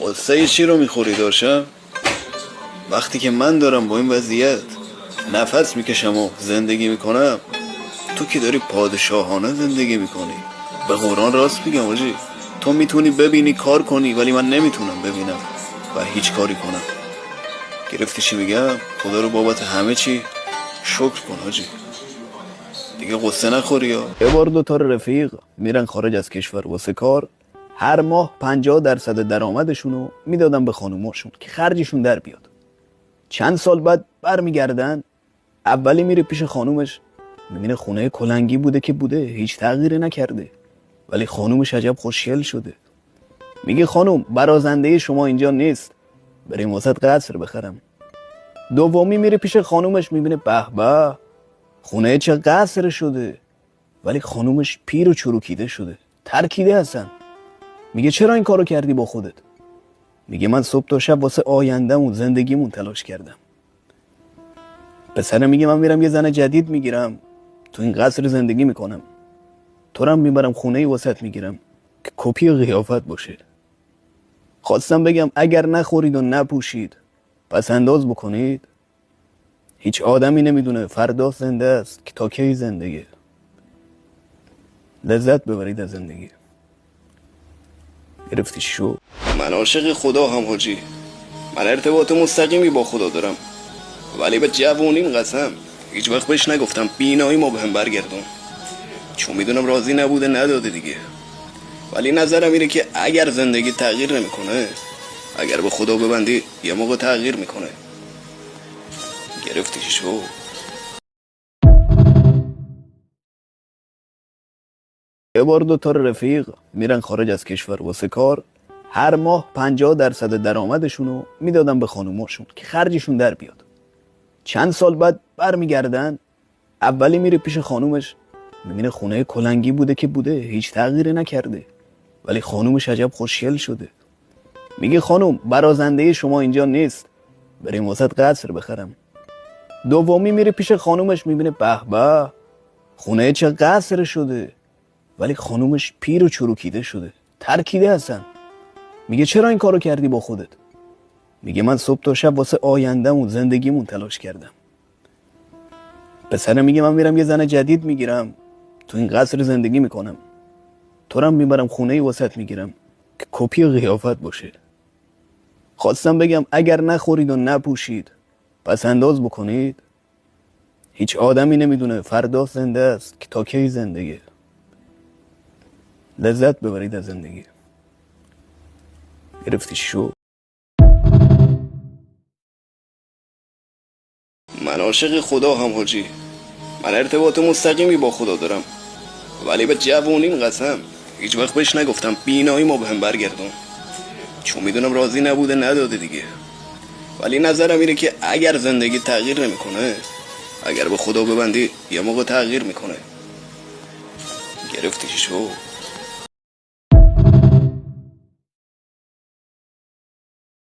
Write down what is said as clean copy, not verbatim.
قصه چی رو میخوری داشتم؟ وقتی که من دارم با این وضعیت نفس میکشم و زندگی میکنم، تو که داری پادشاهانه زندگی میکنی. به قرآن راست میگم آجی، تو میتونی ببینی کار کنی، ولی من نمیتونم ببینم و هیچ کاری کنم. گرفتی چی میگم؟ خدا رو بابت همه چی شکر کن آجی، دیگه قصه نخوری. یه بار 2 تا رفیق میرن خارج از کشور واسه کار، هر ماه 50% درآمدشونو میدادن به خانوماشون که خرجشون در بیاد. چند سال بعد برمیگردن، اولی میره پیش خانومش، میبینه خونه کلنگی بوده که بوده، هیچ تغییری نکرده، ولی خانومش عجب خوشگل شده. میگه خانوم برازنده شما اینجا نیست، بریم واسط قصر بخرم. دومی میره پیش خانومش، میبینه به به خونه چه قصر شده، ولی خانومش پیر و چروکیده شده، ترکیده هستن. میگه چرا این کارو کردی با خودت؟ میگه من صبح تا شب واسه آینده‌مون زندگیمون تلاش کردم. پسر میگه من میرم یه زن جدید میگیرم، تو این قصر زندگی میکنم، تو رم میبرم خونه‌ای واسط میگیرم که کپی قیافت باشه. خواستم بگم اگر نخورید و نپوشید پس انداز بکنید. هیچ آدمی نمیدونه فردا زنده است که تا کی زندگی. لذت ببرید از زندگی. گرفتی شو؟ من عاشق خدا هم حاجی، من ارتباط مستقیمی با خدا دارم، ولی به جوونیم قسم هیچ وقت بهش نگفتم بینایی ما بهم برگردون، چون میدونم راضی نبوده نداده دیگه. ولی نظرم اینه که اگر زندگی تغییر نمیکنه، اگر به خدا ببندی یه موقع تغییر میکنه. گرفتی شو؟ یه بار 2 تا رفیق میرن خارج از کشور واسه کار، هر ماه 50% درآمدشونو میدادن به خانوماشون که خرجشون در بیاد. چند سال بعد برمیگردن، اولی میره پیش خانومش، میبینه خونه کلنگی بوده که بوده، هیچ تغییری نکرده، ولی خانومش عجب خوشگل شده. میگه خانوم برازنده شما اینجا نیست، بریم واسط قصر بخرم. دومی میره پیش خانومش، میبینه به به خونه چه قصر شده، ولی خانومش پیر و چروکیده شده، ترکیده هستن. میگه چرا این کارو کردی با خودت؟ میگه من صبح تا شب واسه آینده‌مون زندگیمون تلاش کردم. پسر میگه من میرم یه زن جدید میگیرم، تو این قصر زندگی میکنم، تو رم میبرم خونه‌ای واسط میگیرم که کپی قیافت باشه. خواستم بگم اگر نخورید و نپوشید پس انداز بکنید. هیچ آدمی نمیدونه فردا زنده است که تا کی زندگی. لذت ببرید از زندگی. گرفتی شو؟ من عاشق خدا هم حاجی، من ارتباط مستقیمی با خدا دارم، ولی به جوونیم قسم هیچ وقت بهش نگفتم بینایی ما بهم برگردون، چون میدونم راضی نبوده نداده دیگه. ولی نظرم اینه که اگر زندگی تغییر نمیکنه، اگر به خدا ببندی یه موقع تغییر میکنه. گرفتی شو؟